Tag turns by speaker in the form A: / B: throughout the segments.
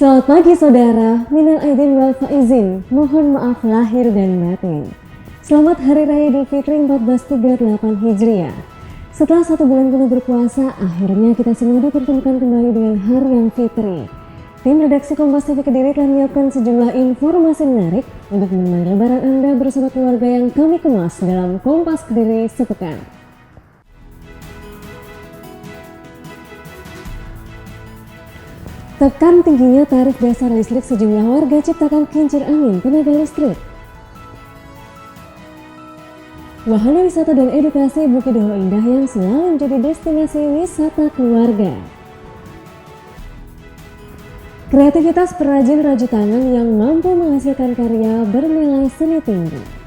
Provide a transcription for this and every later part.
A: Selamat pagi saudara, minal aidin wal faizin, mohon maaf lahir dan batin. Selamat Hari Raya Idul Fitri 1438 Hijriah. Setelah 1 bulan penuh berpuasa, akhirnya kita semua dipertemukan kembali dengan hari yang fitri. Tim redaksi Kompas TV Kediri telah menyiapkan sejumlah informasi menarik untuk menemani lebaran Anda bersama keluarga yang kami kemas dalam Kompas Kediri sepekan. Tekan tingginya tarif dasar listrik, sejumlah warga ciptakan kincir angin tenaga listrik. Wahana wisata dan edukasi Bukit Doho Indah yang selalu menjadi destinasi wisata keluarga. Kreativitas perajin raju tangan yang mampu menghasilkan karya bernilai seni tinggi.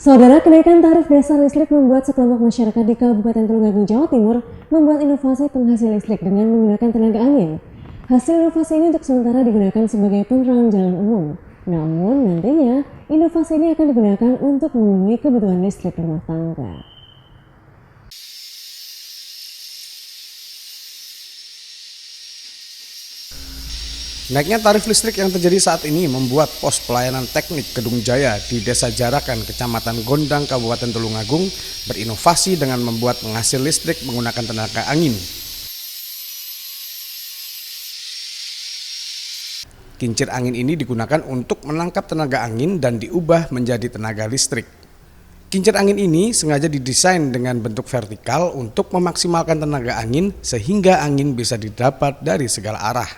A: Saudara, kenaikan tarif dasar listrik membuat sekelompok masyarakat di Kabupaten Tulungagung, Jawa Timur membuat inovasi penghasil listrik dengan menggunakan tenaga angin. Hasil inovasi ini untuk sementara digunakan sebagai penerangan jalan umum. Namun nantinya inovasi ini akan digunakan untuk memenuhi kebutuhan listrik rumah tangga.
B: Naiknya tarif listrik yang terjadi saat ini membuat pos pelayanan teknik Kedung Jaya di Desa Jarakan, Kecamatan Gondang, Kabupaten Tulungagung berinovasi dengan membuat penghasil listrik menggunakan tenaga angin. Kincir angin ini digunakan untuk menangkap tenaga angin dan diubah menjadi tenaga listrik. Kincir angin ini sengaja didesain dengan bentuk vertikal untuk memaksimalkan tenaga angin sehingga angin bisa didapat dari segala arah.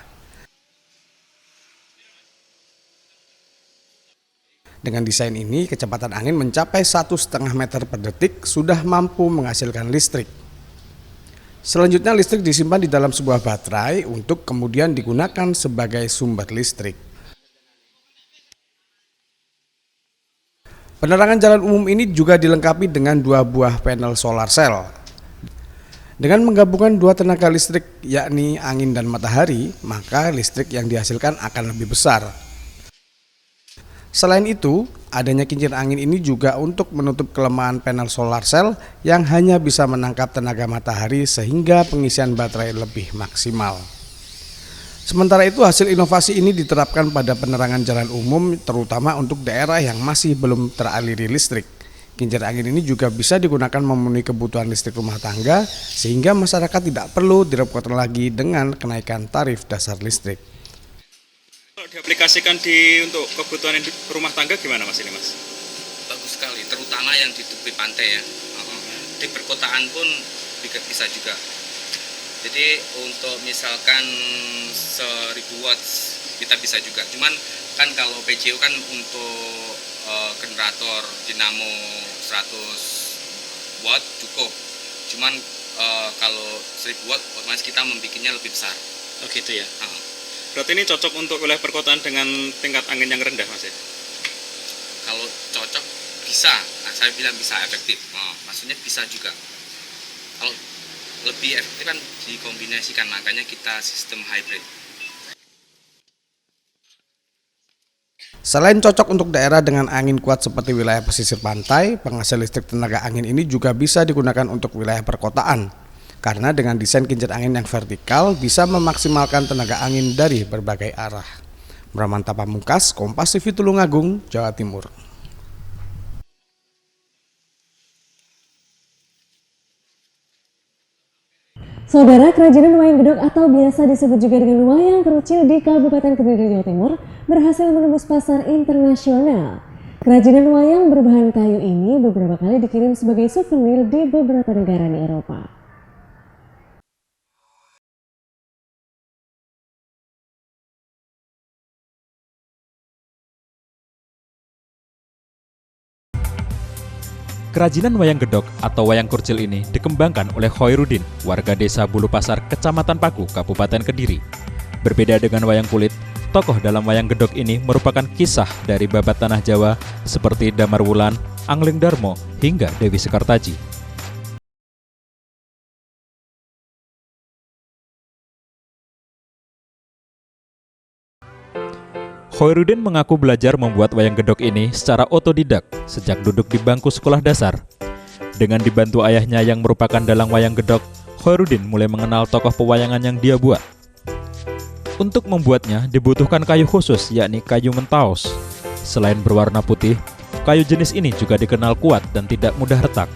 B: Dengan desain ini, kecepatan angin mencapai 1,5 meter per detik sudah mampu menghasilkan listrik. Selanjutnya listrik disimpan di dalam sebuah baterai untuk kemudian digunakan sebagai sumber listrik. Penerangan jalan umum ini juga dilengkapi dengan 2 buah panel solar cell. Dengan menggabungkan 2 tenaga listrik yakni angin dan matahari, maka listrik yang dihasilkan akan lebih besar. Selain itu, adanya kincir angin ini juga untuk menutup kelemahan panel solar cell yang hanya bisa menangkap tenaga matahari sehingga pengisian baterai lebih maksimal. Sementara itu, hasil inovasi ini diterapkan pada penerangan jalan umum terutama untuk daerah yang masih belum teraliri listrik. Kincir angin ini juga bisa digunakan memenuhi kebutuhan listrik rumah tangga sehingga masyarakat tidak perlu direpotkan lagi dengan kenaikan tarif dasar listrik.
C: Diaplikasikan untuk kebutuhan rumah tangga gimana Mas ini Mas?
D: Bagus sekali, terutama yang di tepi pantai ya. Di perkotaan pun bisa juga. Jadi untuk misalkan 1000 watt kita bisa juga. Cuman kan kalau PJU kan untuk generator dinamo 100 watt cukup. Cuman kalau 1000 watt otomatis kita membikinnya lebih besar.
C: Oh gitu ya. Berarti ini cocok untuk wilayah perkotaan dengan tingkat angin yang rendah Mas ya?
D: Kalau cocok bisa, saya bilang bisa efektif. Maksudnya bisa juga. Kalau lebih efektif kan dikombinasikan, makanya kita sistem hybrid.
B: Selain cocok untuk daerah dengan angin kuat seperti wilayah pesisir pantai, penghasil listrik tenaga angin ini juga bisa digunakan untuk wilayah perkotaan. Karena dengan desain kincir angin yang vertikal bisa memaksimalkan tenaga angin dari berbagai arah. Bramanta Pamungkas, Kompas TV Tulungagung, Jawa Timur.
A: Saudara, kerajinan wayang gedok atau biasa disebut juga dengan wayang kerucil di Kabupaten Kediri, Jawa Timur berhasil menembus pasar internasional. Kerajinan wayang berbahan kayu ini beberapa kali dikirim sebagai souvenir di beberapa negara di Eropa.
E: Kerajinan wayang gedok atau wayang kurcil ini dikembangkan oleh Khoirudin, warga desa Bulu Pasar, Kecamatan Paku, Kabupaten Kediri. Berbeda dengan wayang kulit, tokoh dalam wayang gedok ini merupakan kisah dari babat tanah Jawa seperti Damar Wulan, Angling Darmo, hingga Dewi Sekartaji. Khoirudin mengaku belajar membuat wayang gedok ini secara otodidak sejak duduk di bangku sekolah dasar. Dengan dibantu ayahnya yang merupakan dalang wayang gedok, Khoirudin mulai mengenal tokoh pewayangan yang dia buat. Untuk membuatnya dibutuhkan kayu khusus, yakni kayu mentaos. Selain berwarna putih, kayu jenis ini juga dikenal kuat dan tidak mudah retak.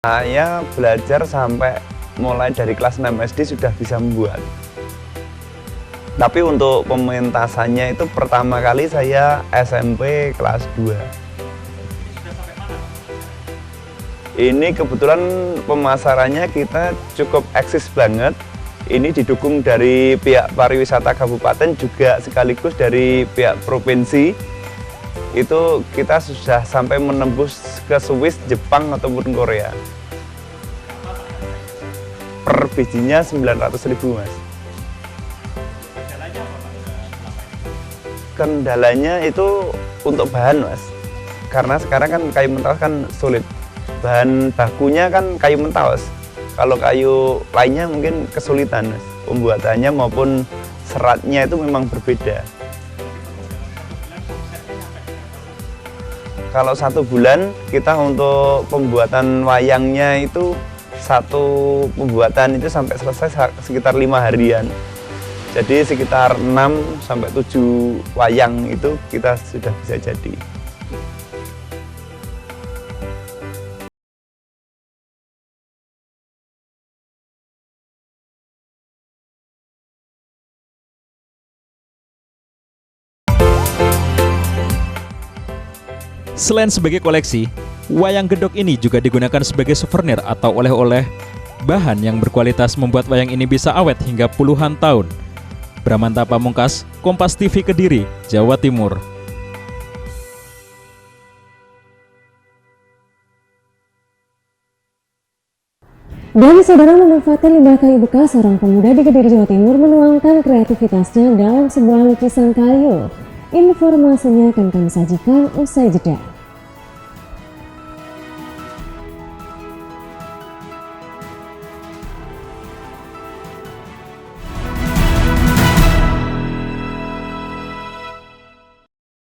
F: Saya belajar sampai mulai dari kelas 6 SD sudah bisa membuat. Tapi untuk pementasannya itu pertama kali saya SMP kelas 2. Ini kebetulan pemasarannya kita cukup eksis banget. Ini didukung dari pihak pariwisata kabupaten juga sekaligus dari pihak provinsi. Itu kita sudah sampai menembus ke Swiss, Jepang ataupun Korea. Per bijinya 900.000, Mas. Kendalanya itu untuk bahan, Mas. Karena sekarang kan kayu mentaos kan sulit. Bahan bakunya kan kayu mentaos. Kalau kayu lainnya mungkin kesulitan, Mas. Pembuatannya maupun seratnya itu memang berbeda. Kalau 1 bulan kita untuk pembuatan wayangnya itu satu pembuatan itu sampai selesai sekitar 5 harian. Jadi sekitar 6-7 wayang itu kita sudah bisa jadi.
E: Selain sebagai koleksi, wayang gedok ini juga digunakan sebagai souvenir atau oleh-oleh. Bahan yang berkualitas membuat wayang ini bisa awet hingga puluhan tahun. Bramanta Pamungkas, Kompas TV Kediri, Jawa Timur.
A: Dan saudara memanfaatkan limbah kayu bekas, seorang pemuda di Kediri, Jawa Timur menuangkan kreativitasnya dalam sebuah lukisan kayu. Informasinya akan kami sajikan usai jeda.